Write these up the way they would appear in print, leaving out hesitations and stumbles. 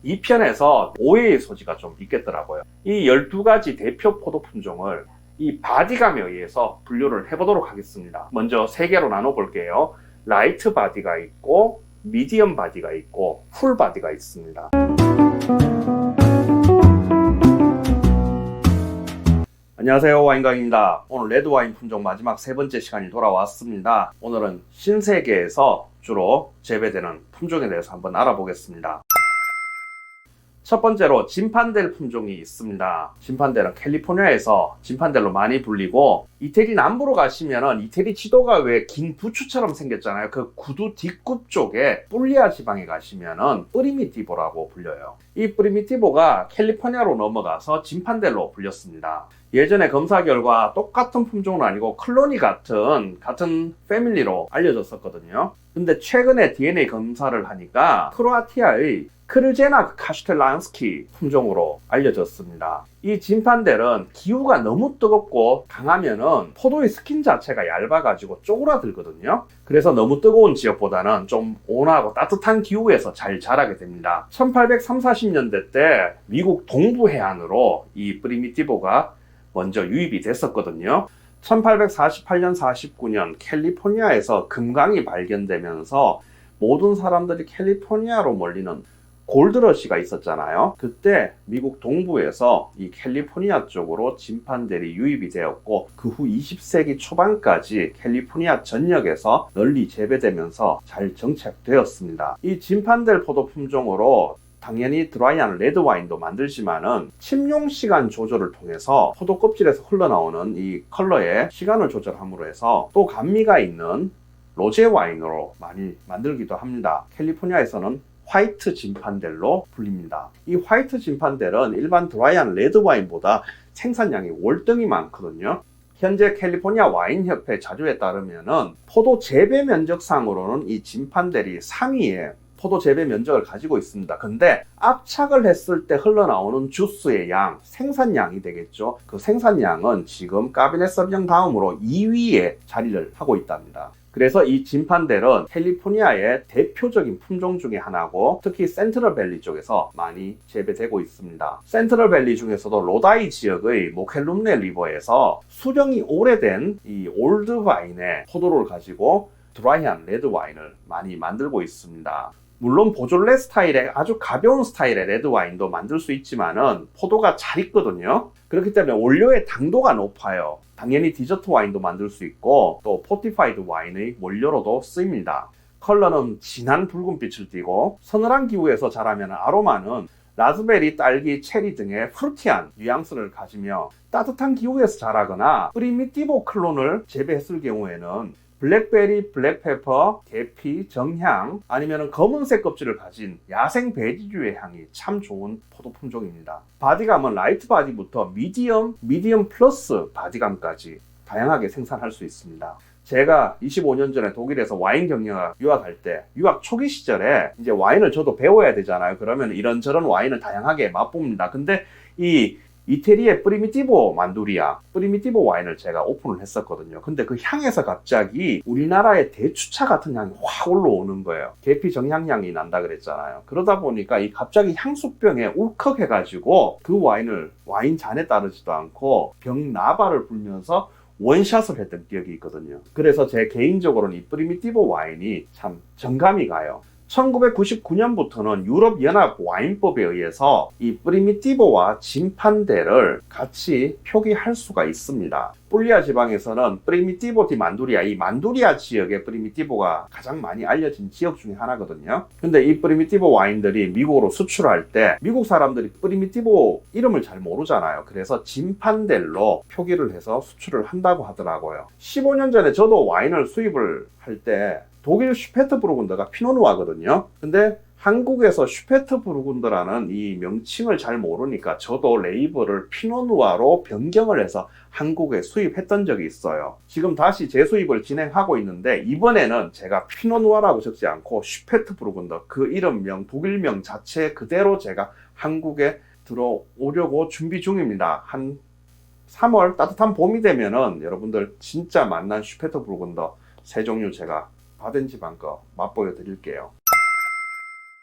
이 편에서 오해의 소지가 좀 있겠더라고요. 이 12가지 대표 포도 품종을 이 바디감에 의해서 분류를 해보도록 하겠습니다. 먼저 3개로 나눠볼게요. 라이트 바디가 있고 미디엄 바디가 있고 풀 바디가 있습니다. 안녕하세요, 와인강입니다. 오늘 레드와인 품종 마지막 3번째 시간이 돌아왔습니다. 오늘은 신세계에서 주로 재배되는 품종에 대해서 한번 알아보겠습니다. 첫 번째로 진판델 품종이 있습니다. 진판델은 캘리포니아에서 진판델로 많이 불리고, 이태리 남부로 가시면은 이태리 지도가 왜 긴 부추처럼 생겼잖아요. 그 구두 뒷굽 쪽에 뿔리아 지방에 가시면은 프리미티보라고 불려요. 이 프리미티보가 캘리포니아로 넘어가서 진판델로 불렸습니다. 예전에 검사 결과 똑같은 품종은 아니고 클로니 같은 패밀리로 알려졌었거든요. 근데 최근에 DNA 검사를 하니까 크로아티아의 크르제나 카슈텔란스키 품종으로 알려졌습니다. 이 진판델은 기후가 너무 뜨겁고 강하면은 포도의 스킨 자체가 얇아가지고 쪼그라들거든요. 그래서 너무 뜨거운 지역보다는 좀 온화하고 따뜻한 기후에서 잘 자라게 됩니다. 1830~40년대 때 미국 동부 해안으로 이 프리미티보가 먼저 유입이 됐었거든요. 1848년, 49년 캘리포니아에서 금강이 발견되면서 모든 사람들이 캘리포니아로 몰리는 골드러시가 있었잖아요. 그때 미국 동부에서 이 캘리포니아 쪽으로 진판델이 유입이 되었고, 그 후 20세기 초반까지 캘리포니아 전역에서 널리 재배되면서 잘 정착되었습니다. 이 진판델 포도 품종으로 당연히 드라이한 레드와인도 만들지만은 침용 시간 조절을 통해서 포도 껍질에서 흘러나오는 이 컬러의 시간을 조절함으로 해서 또 감미가 있는 로제 와인으로 많이 만들기도 합니다. 캘리포니아에서는 화이트 진판델로 불립니다. 이 화이트 진판델은 일반 드라이한 레드와인보다 생산량이 월등히 많거든요. 현재 캘리포니아 와인협회 자료에 따르면은 포도 재배 면적상으로는 이 진판델이 상위에 포도 재배 면적을 가지고 있습니다. 근데 압착을 했을 때 흘러나오는 주스의 양, 생산량이 되겠죠. 그 생산량은 지금 까베네 소비뇽 다음으로 2위에 자리를 하고 있답니다. 그래서 이 진판델은 캘리포니아의 대표적인 품종 중에 하나고, 특히 센트럴밸리 쪽에서 많이 재배되고 있습니다. 센트럴밸리 중에서도 로다이 지역의 모켈룸네 리버에서 수령이 오래된 이 올드 와인의 포도를 가지고 드라이한 레드 와인을 많이 만들고 있습니다. 물론 보졸레 스타일의 아주 가벼운 스타일의 레드 와인도 만들 수 있지만은 포도가 잘 익거든요. 그렇기 때문에 원료의 당도가 높아요. 당연히 디저트 와인도 만들 수 있고, 또 포티파이드 와인의 원료로도 쓰입니다. 컬러는 진한 붉은빛을 띠고, 서늘한 기후에서 자라면 아로마는 라즈베리, 딸기, 체리 등의 프루티한 뉘앙스를 가지며, 따뜻한 기후에서 자라거나 프리미티보 클론을 재배했을 경우에는 블랙베리, 블랙페퍼, 계피, 정향, 아니면 검은색 껍질을 가진 야생 베리류의 향이 참 좋은 포도 품종입니다. 바디감은 라이트 바디부터 미디엄 플러스 바디감까지 다양하게 생산할 수 있습니다. 제가 25년 전에 독일에서 와인 경영학 유학할 때, 유학 초기 시절에 이제 와인을 저도 배워야 되잖아요. 그러면 이런저런 와인을 다양하게 맛봅니다. 근데 이 이태리의 프리미티보 만두리아, 프리미티보 와인을 제가 오픈을 했었거든요. 근데 그 향에서 갑자기 우리나라의 대추차 같은 향이 확 올라오는 거예요. 계피 정향향이 난다 그랬잖아요. 그러다 보니까 이 갑자기 향수병에 울컥해가지고 그 와인을 와인 잔에 따르지도 않고 병 나발을 불면서 원샷을 했던 기억이 있거든요. 그래서 제 개인적으로는 이 프리미티보 와인이 참 정감이 가요. 1999년부터는 유럽연합 와인법에 의해서 이 프리미티보와 진판델을 같이 표기할 수가 있습니다. 뿔리아 지방에서는 프리미티보 디 만두리아, 이 만두리아 지역의 프리미티보가 가장 많이 알려진 지역 중에 하나거든요. 근데 이 프리미티보 와인들이 미국으로 수출할 때 미국 사람들이 프리미티보 이름을 잘 모르잖아요. 그래서 진판델로 표기를 해서 수출을 한다고 하더라고요. 15년 전에 저도 와인을 수입을 할 때 독일 슈페트부르군더가 피노누아거든요. 근데 한국에서 슈페트부르군더라는 이 명칭을 잘 모르니까 저도 레이블을 피노누아로 변경을 해서 한국에 수입했던 적이 있어요. 지금 다시 재수입을 진행하고 있는데, 이번에는 제가 피노누아라고 적지 않고 슈페트부르군더, 그 이름명, 독일명 자체 그대로 제가 한국에 들어오려고 준비 중입니다. 한 3월 따뜻한 봄이 되면은 여러분들 진짜 맛난 슈페트부르군더 세 종류 제가 바덴지방 거 맛보여 드릴게요.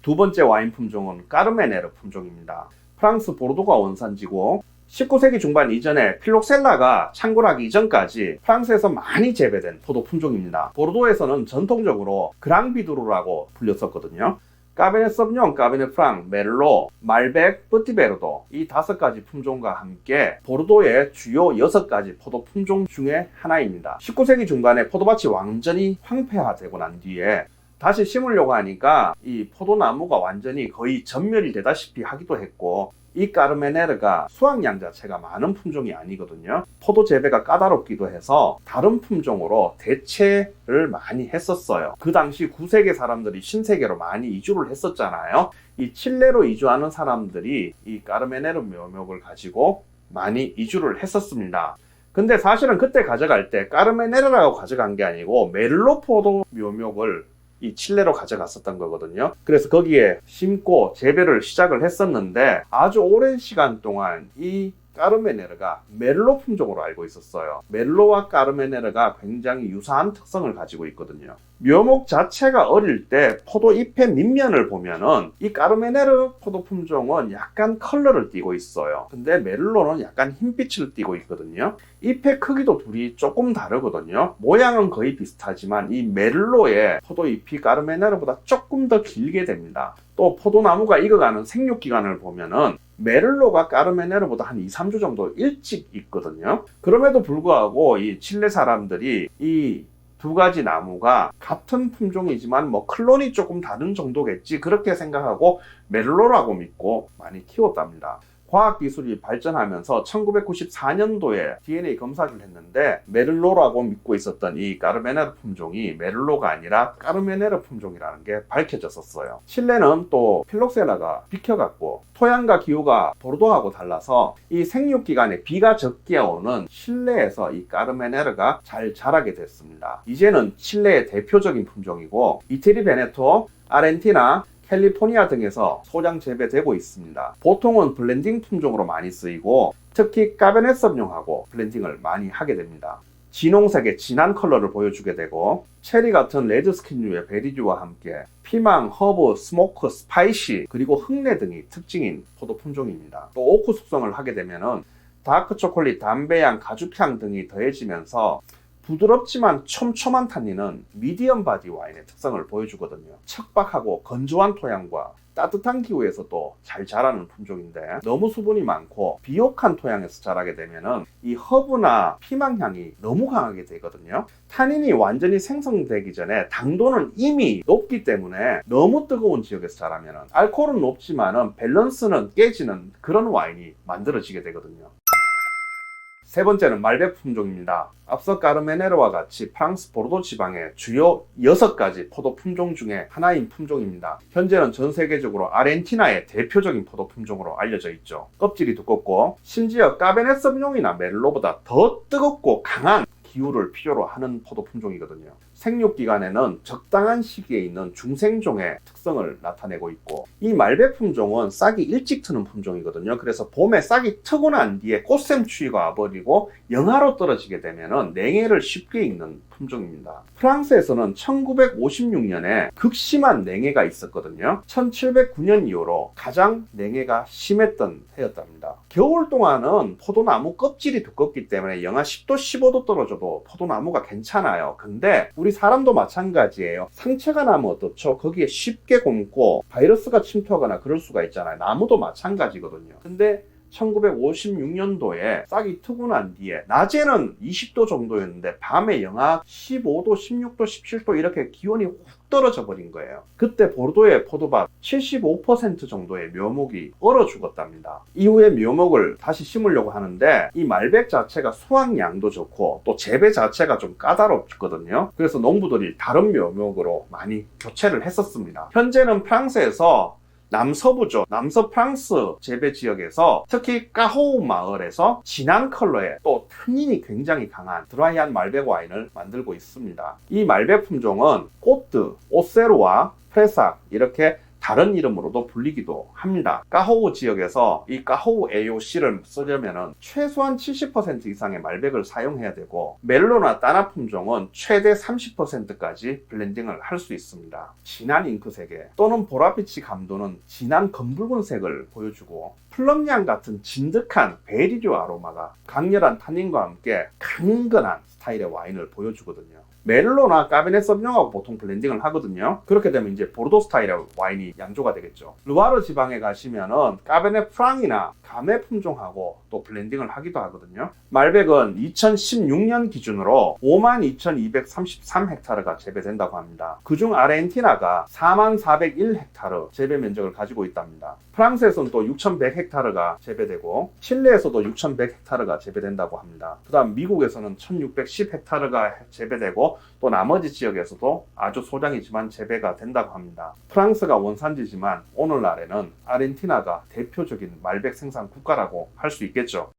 두 번째 와인 품종은 까르메네르 품종입니다. 프랑스 보르도가 원산지고 19세기 중반 이전에 필록셀라가 창궐하기 이전까지 프랑스에서 많이 재배된 포도 품종입니다. 보르도에서는 전통적으로 그랑비두르라고 불렸었거든요. 까베네 소비뇽, 까베네 프랑, 메를로, 말백, 뿌티베르도 이 5가지 품종과 함께 보르도의 주요 6가지 포도 품종 중에 하나입니다. 19세기 중반에 포도밭이 완전히 황폐화되고 난 뒤에 다시 심으려고 하니까 이 포도나무가 완전히 거의 전멸이 되다시피 하기도 했고, 이 까르메네르가 수확량 자체가 많은 품종이 아니거든요. 포도 재배가 까다롭기도 해서 다른 품종으로 대체를 많이 했었어요. 그 당시 구세계 사람들이 신세계로 많이 이주를 했었잖아요. 이 칠레로 이주하는 사람들이 이 까르메네르 묘목을 가지고 많이 이주를 했었습니다. 근데 사실은 그때 가져갈 때 까르메네르라고 가져간 게 아니고 메를로 포도 묘목을 이 칠레로 가져갔었던 거거든요. 그래서 거기에 심고 재배를 시작을 했었는데 아주 오랜 시간 동안 이 까르메네르가 메를로 품종으로 알고 있었어요. 메를로와 까르메네르가 굉장히 유사한 특성을 가지고 있거든요. 묘목 자체가 어릴 때 포도 잎의 밑면을 보면은 이 까르메네르 포도 품종은 약간 컬러를 띠고 있어요. 근데 메를로는 약간 흰빛을 띠고 있거든요. 잎의 크기도 둘이 조금 다르거든요. 모양은 거의 비슷하지만 이 메를로의 포도 잎이 까르메네르보다 조금 더 길게 됩니다. 또 포도나무가 익어가는 생육기간을 보면은 메를로가 까르메네르보다 한 2-3주 정도 일찍 있거든요. 그럼에도 불구하고 이 칠레 사람들이 이 두 가지 나무가 같은 품종이지만 뭐 클론이 조금 다른 정도겠지 그렇게 생각하고 메를로라고 믿고 많이 키웠답니다. 과학기술이 발전하면서 1994년도에 DNA 검사를 했는데 메를로라고 믿고 있었던 이 까르메네르 품종이 메를로가 아니라 까르메네르 품종이라는 게 밝혀졌었어요. 칠레는 또 필록셀라가 비켜갖고 토양과 기후가 보르도하고 달라서 이 생육기간에 비가 적게 오는 칠레에서 이 까르메네르가 잘 자라게 됐습니다. 이제는 칠레의 대표적인 품종이고 이태리 베네토, 아르헨티나, 캘리포니아 등에서 소량 재배되고 있습니다. 보통은 블렌딩 품종으로 많이 쓰이고 특히 까베네 소비뇽하고 블렌딩을 많이 하게 됩니다. 진홍색의 진한 컬러를 보여주게 되고 체리 같은 레드 스킨류의 베리류와 함께 피망, 허브, 스모크, 스파이시 그리고 흙내 등이 특징인 포도 품종입니다. 또 오크 숙성을 하게 되면은 다크 초콜릿, 담배향, 가죽향 등이 더해지면서 부드럽지만 촘촘한 탄닌은 미디엄 바디 와인의 특성을 보여주거든요. 척박하고 건조한 토양과 따뜻한 기후에서도 잘 자라는 품종인데 너무 수분이 많고 비옥한 토양에서 자라게 되면은 이 허브나 피망향이 너무 강하게 되거든요. 탄닌이 완전히 생성되기 전에 당도는 이미 높기 때문에 너무 뜨거운 지역에서 자라면은 알코올은 높지만은 밸런스는 깨지는 그런 와인이 만들어지게 되거든요. 세 번째는 말백 품종입니다. 앞서 까르메네르와 같이 프랑스 보르도 지방의 주요 6가지 포도 품종 중에 하나인 품종입니다. 현재는 전 세계적으로 아르헨티나의 대표적인 포도 품종으로 알려져 있죠. 껍질이 두껍고 심지어 까베네 소비뇽이나 메를로보다 더 뜨겁고 강한 기후를 필요로 하는 포도 품종이거든요. 생육기간에는 적당한 시기에 있는 중생종의 특성을 나타내고 있고 이 말백 품종은 싹이 일찍 트는 품종이거든요. 그래서 봄에 싹이 트고 난 뒤에 꽃샘 추위가 와버리고 영하로 떨어지게 되면 냉해를 쉽게 읽는 품종입니다. 프랑스에서는 1956년에 극심한 냉해가 있었거든요. 1709년 이후로 가장 냉해가 심했던 해였답니다. 겨울 동안은 포도나무 껍질이 두껍기 때문에 영하 10도, 15도 떨어져도 포도나무가 괜찮아요. 근데 우리 사람도 마찬가지예요. 상처가 나면 어떻죠? 거기에 쉽게 곪고 바이러스가 침투하거나 그럴 수가 있잖아요. 나무도 마찬가지거든요. 근데 1956년도에 싹이 트고 난 뒤에 낮에는 20도 정도였는데 밤에 영하 15도, 16도, 17도 이렇게 기온이 훅 떨어져 버린 거예요. 그때 보르도의 포도밭 75% 정도의 묘목이 얼어 죽었답니다. 이후에 묘목을 다시 심으려고 하는데 이 말백 자체가 수확량도 좋고 또 재배 자체가 좀 까다롭거든요. 그래서 농부들이 다른 묘목으로 많이 교체를 했었습니다. 현재는 프랑스에서 남서부죠. 남서 프랑스 재배 지역에서 특히 까호우 마을에서 진한 컬러의 또 탄닌이 굉장히 강한 드라이한 말백 와인을 만들고 있습니다. 이 말백 품종은 꼬트, 오세로와 프레삭 이렇게 다른 이름으로도 불리기도 합니다. 까호우 지역에서 이 까호우 AOC를 쓰려면 최소한 70% 이상의 말백을 사용해야 되고, 멜로나 따나 품종은 최대 30%까지 블렌딩을 할 수 있습니다. 진한 잉크색에 또는 보랏빛이 감도는 진한 검붉은색을 보여주고, 플럼양 같은 진득한 베리류 아로마가 강렬한 타닌과 함께 강건한 스타일의 와인을 보여주거든요. 멜로나 까베네 소비뇽하고 보통 블렌딩을 하거든요. 그렇게 되면 이제 보르도 스타일의 와인이 양조가 되겠죠. 루아르 지방에 가시면은 까베네 프랑이나 가메 품종하고 또 블렌딩을 하기도 하거든요. 말백은 2016년 기준으로 52,233헥타르가 재배된다고 합니다. 그중 아르헨티나가 44,101헥타르 재배 면적을 가지고 있답니다. 프랑스에서는 또 6,100헥타르가 재배되고, 칠레에서도 6,100헥타르가 재배된다고 합니다. 그 다음 미국에서는 1,610헥타르가 재배되고, 또 나머지 지역에서도 아주 소량이지만 재배가 된다고 합니다. 프랑스가 원산지지만 오늘날에는 아르헨티나가 대표적인 말백 생산 국가라고 할 수 있겠죠.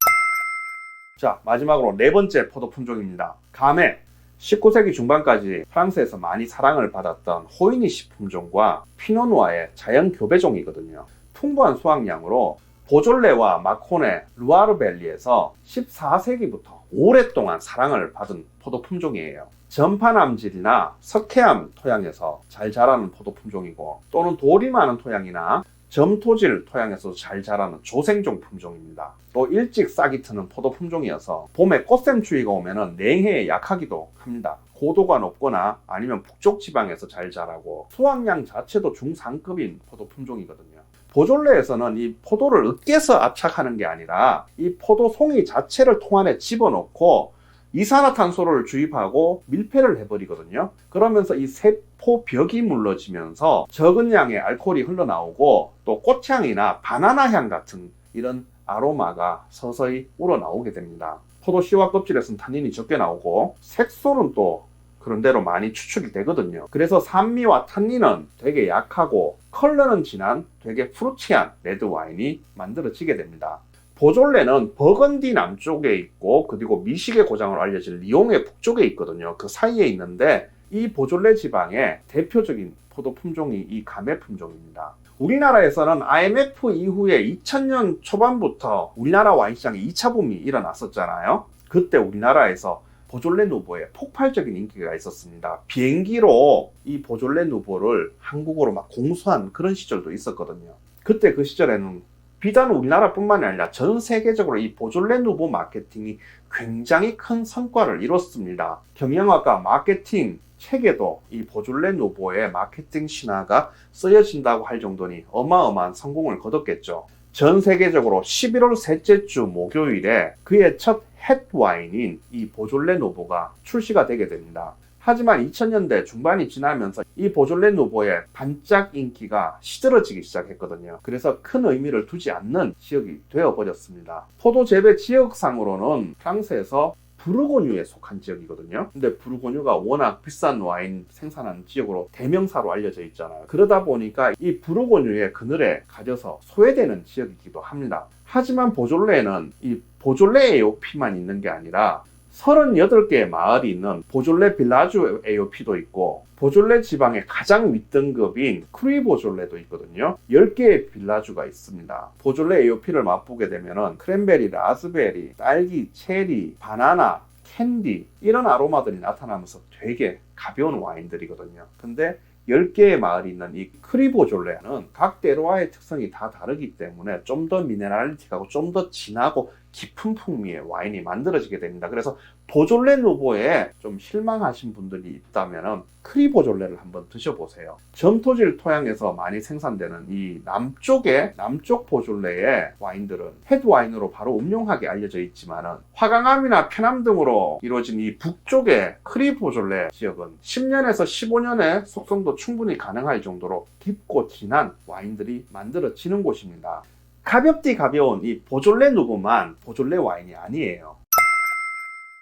자, 마지막으로 네 번째 포도 품종입니다. 가메. 19세기 중반까지 프랑스에서 많이 사랑을 받았던 호이니시 품종과 피노누아의 자연 교배종이거든요. 풍부한 수확량으로 보졸레와 마코네, 루아르밸리에서 14세기부터 오랫동안 사랑을 받은 포도 품종이에요. 전파남질이나 석회암 토양에서 잘 자라는 포도 품종이고, 또는 돌이 많은 토양이나 점토질 토양에서 잘 자라는 조생종 품종입니다. 또 일찍 싹이 트는 포도 품종이어서 봄에 꽃샘추위가 오면은 냉해에 약하기도 합니다. 고도가 높거나 아니면 북쪽 지방에서 잘 자라고, 수확량 자체도 중상급인 포도 품종이거든요. 보졸레에서는 이 포도를 으깨서 압착하는 게 아니라 이 포도 송이 자체를 통 안에 집어넣고 이산화탄소를 주입하고 밀폐를 해버리거든요. 그러면서 이 세포 벽이 물러지면서 적은 양의 알코올이 흘러나오고, 또 꽃향이나 바나나 향 같은 이런 아로마가 서서히 우러나오게 됩니다. 포도 씨와 껍질에서는 타닌이 적게 나오고, 색소는 또 그런대로 많이 추출이 되거든요. 그래서 산미와 탄닌은 되게 약하고, 컬러는 진한 되게 프루티한 레드 와인이 만들어지게 됩니다. 보졸레는 버건디 남쪽에 있고, 그리고 미식의 고장으로 알려진 리옹의 북쪽에 있거든요. 그 사이에 있는데, 이 보졸레 지방의 대표적인 포도 품종이 이 가메 품종입니다. 우리나라에서는 IMF 이후에 2000년 초반부터 우리나라 와인시장에 2차 붐이 일어났었잖아요. 그때 우리나라에서 보졸레 누보에 폭발적인 인기가 있었습니다. 비행기로 이 보졸레 누보를 한국으로 막 공수한 그런 시절도 있었거든요. 그때 그 시절에는 비단 우리나라뿐만이 아니라 전 세계적으로 이 보졸레 누보 마케팅이 굉장히 큰 성과를 이뤘습니다. 경영학과 마케팅 책에도 이 보졸레 누보의 마케팅 신화가 쓰여진다고 할 정도니 어마어마한 성공을 거뒀겠죠. 전 세계적으로 11월 셋째 주 목요일에 그의 첫 햇와인인 이 보졸레 누보가 출시가 되게 됩니다. 하지만 2000년대 중반이 지나면서 이 보졸레 누보의 반짝 인기가 시들어지기 시작했거든요. 그래서 큰 의미를 두지 않는 지역이 되어버렸습니다. 포도 재배 지역상으로는 프랑스에서 부르고뉴에 속한 지역이거든요. 근데 부르고뉴가 워낙 비싼 와인 생산하는 지역으로 대명사로 알려져 있잖아요. 그러다 보니까 이 부르고뉴의 그늘에 가려서 소외되는 지역이기도 합니다. 하지만 보졸레에는 이 보졸레 AOP만 있는 게 아니라 38개의 마을이 있는 보졸레 빌라주 AOP도 있고, 보졸레 지방의 가장 윗등급인 크리 보졸레도 있거든요. 10개의 빌라주가 있습니다. 보졸레 AOP를 맛보게 되면은 크랜베리, 라즈베리, 딸기, 체리, 바나나, 캔디 이런 아로마들이 나타나면서 되게 가벼운 와인들이거든요. 근데 10개의 마을이 있는 이 크리 보졸레는 각 테로와의 특성이 다 다르기 때문에 좀 더 미네랄리티하고 좀 더 진하고 깊은 풍미의 와인이 만들어지게 됩니다. 그래서 보졸레 누보에 좀 실망하신 분들이 있다면 크리 보졸레를 한번 드셔보세요. 점토질 토양에서 많이 생산되는 이 남쪽 보졸레의 와인들은 햇와인으로 바로 음용하게 알려져 있지만, 화강암이나 편암 등으로 이루어진 이 북쪽의 크리 보졸레 지역은 10년에서 15년의 숙성도 충분히 가능할 정도로 깊고 진한 와인들이 만들어지는 곳입니다. 가볍디 가벼운 이 보졸레 누보만 보졸레 와인이 아니에요.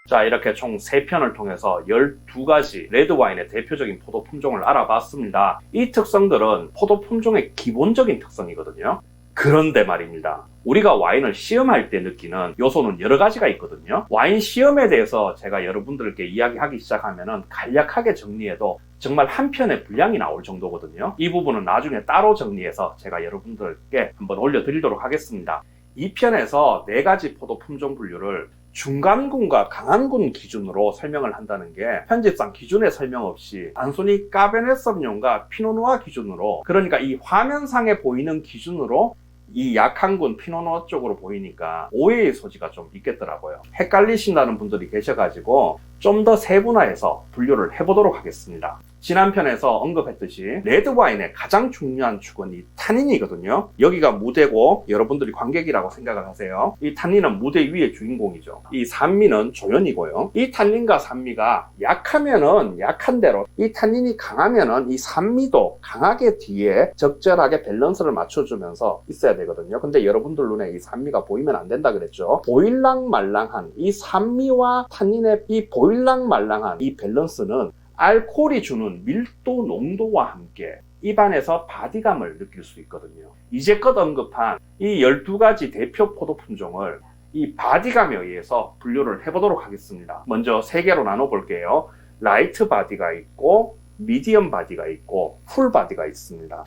자, 이렇게 총 3편을 통해서 12가지 레드 와인의 대표적인 포도 품종을 알아봤습니다. 이 특성들은 포도 품종의 기본적인 특성이거든요. 그런데 말입니다. 우리가 와인을 시음할 때 느끼는 요소는 여러 가지가 있거든요. 와인 시음에 대해서 제가 여러분들께 이야기하기 시작하면은 간략하게 정리해도 정말 한 편의 분량이 나올 정도거든요. 이 부분은 나중에 따로 정리해서 제가 여러분들께 한번 올려드리도록 하겠습니다. 이 편에서 4가지 포도 품종 분류를 중간군과 강한군 기준으로 설명을 한다는 게 편집상 기준의 설명 없이 단순히 까베네 소비뇽과 피노누아 기준으로, 그러니까 이 화면상에 보이는 기준으로 이 약한군 피노누아 쪽으로 보이니까 오해의 소지가 좀 있겠더라고요. 헷갈리신다는 분들이 계셔가지고 좀 더 세분화해서 분류를 해보도록 하겠습니다. 지난 편에서 언급했듯이 레드와인의 가장 중요한 축은 이 타닌이거든요. 여기가 무대고 여러분들이 관객이라고 생각을 하세요. 이 타닌은 무대 위의 주인공이죠. 이 산미는 조연이고요. 이 탄닌과 산미가 약하면은 약한 대로, 이 타닌이 강하면은 이 산미도 강하게 뒤에 적절하게 밸런스를 맞춰주면서 있어야 되거든요. 근데 여러분들 눈에 이 산미가 보이면 안 된다 그랬죠. 보일랑말랑한 이 산미와 탄닌의 이 보일랑말랑한 이 밸런스는 알코올이 주는 밀도 농도와 함께 입안에서 바디감을 느낄 수 있거든요. 이제껏 언급한 이 12가지 대표 포도 품종을 이 바디감에 의해서 분류를 해보도록 하겠습니다. 먼저 3개로 나눠볼게요. 라이트 바디가 있고 미디엄 바디가 있고 풀 바디가 있습니다.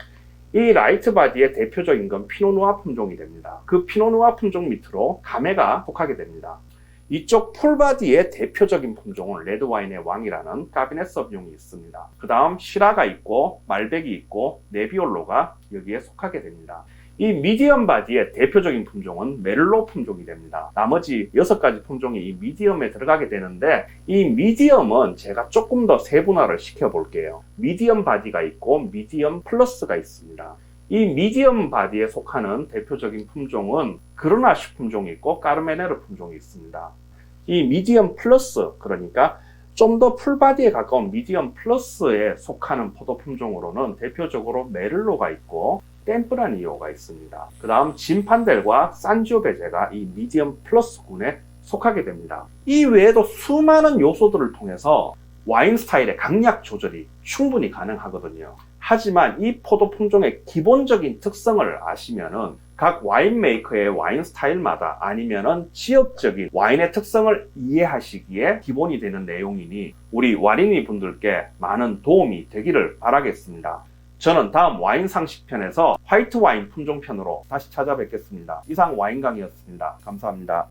이 라이트 바디의 대표적인 건 피노누아 품종이 됩니다. 그 피노누아 품종 밑으로 가메가 속하게 됩니다. 이쪽 풀바디의 대표적인 품종은 레드와인의 왕이라는 까비네 소비뇽이 있습니다. 그 다음 시라가 있고 말백이 있고 네비올로가 여기에 속하게 됩니다. 이 미디엄 바디의 대표적인 품종은 메를로 품종이 됩니다. 나머지 6가지 품종이 이 미디엄에 들어가게 되는데, 이 미디엄은 제가 조금 더 세분화를 시켜볼게요. 미디엄 바디가 있고 미디엄 플러스가 있습니다. 이 미디엄 바디에 속하는 대표적인 품종은 그르나시 품종이 있고 까르메네르 품종이 있습니다. 이 미디엄 플러스, 그러니까 좀 더 풀바디에 가까운 미디엄 플러스에 속하는 포도 품종으로는 대표적으로 메를로가 있고 템프라니오가 있습니다. 그 다음 진판델과 산지오베제가 이 미디엄 플러스군에 속하게 됩니다. 이 외에도 수많은 요소들을 통해서 와인 스타일의 강약 조절이 충분히 가능하거든요. 하지만 이 포도 품종의 기본적인 특성을 아시면은 각 와인 메이커의 와인 스타일마다 아니면은 지역적인 와인의 특성을 이해하시기에 기본이 되는 내용이니 우리 와린이 분들께 많은 도움이 되기를 바라겠습니다. 저는 다음 와인 상식편에서 화이트 와인 품종편으로 다시 찾아뵙겠습니다. 이상 와인 강의였습니다. 감사합니다.